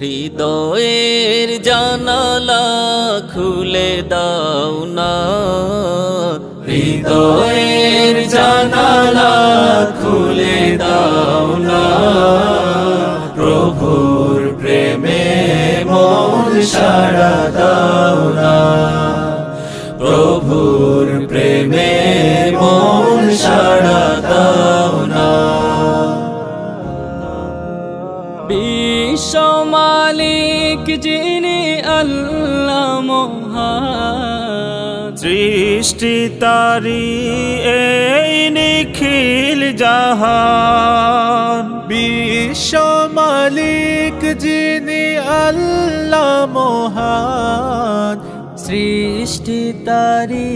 হৃদয়ের জানালা খুলে দাও না, হৃদয়ের জানালা খুলে দাও না, প্রভুর প্রেমে মন সাড়া দাও না, প্রভুর প্রেমে মন সাড়া দাও না। বিশ্ব মালিক যিনি আল্লাহ মহান, সৃষ্টি তারি এই নিখিল জাহান। বিশ্ব মালিক যিনি আল্লাহ মহান, সৃষ্টি তারি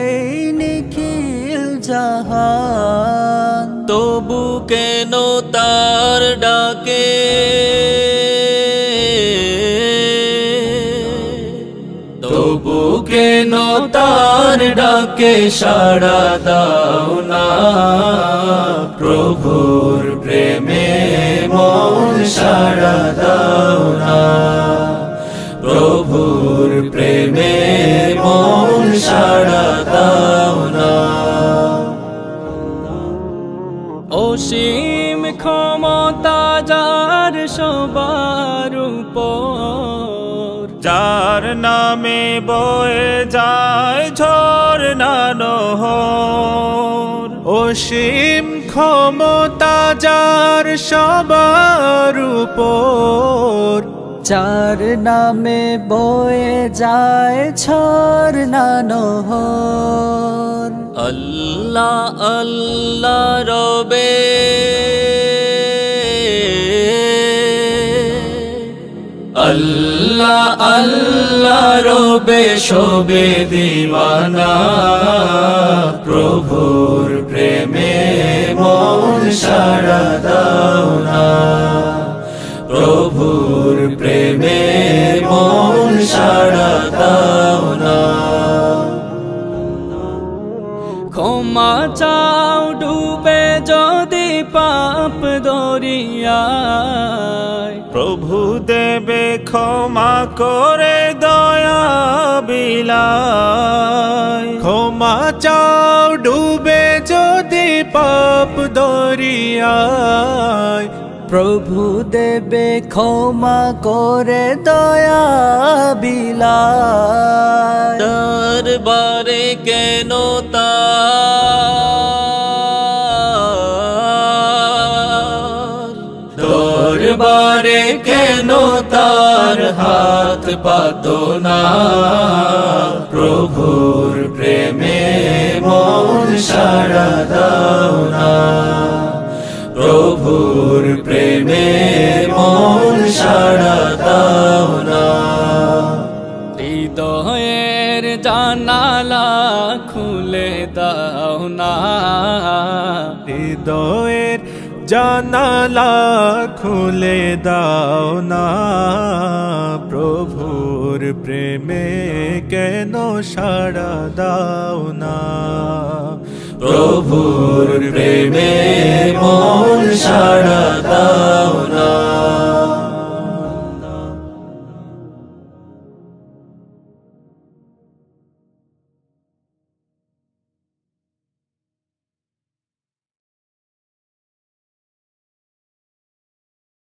এই নিখিল জাহান। তবু কেন তার ডাকে, তবু কেন তার ডাকে সাড়া দাও না, প্রভুর প্রেমে মন সাড়া দাও না, প্রভুর প্রেমে মন সাড়া দাও না। অসীম ক্ষমতা যার সবার উপর, যার নামে বয়ে যায় ঝরনা নহর। অসীম ক্ষমতা যার সবার উপর, যার নামে বয়ে যায় ঝরনা নহর। আল্লাহ আল্লাহ রবে, আল্লাহ আল্লাহ রবে শোবে দিওয়ানা, প্রভুর প্রেমে মন সাড়া দাও না, প্রভুর প্রেমে মন সাড়া দাও না। ক্ষমা চাও ডুবে যদি পাপ দরিয়ায়, প্রভু দেবে ক্ষমা করে দয়া বিলায়। ক্ষমা চাও ডুবে যদি পাপ দরিয়ায়, প্রভু দেবে ক্ষমা করে দয়া বিলায়। দরবারে কেন তার, দরবারে কেন তার হাত পাতো না, প্রভুর প্রেমে মন সাড়া দাও না, প্রভুর প্রেমে মন সাড়া দাও না। হৃদয়ের জানালা খুলে দাও না, হৃদয়ের জানালা খুলে দাও না, প্রভুর প্রেমে কেন সাড়া দাও না, প্রভুর প্রেমে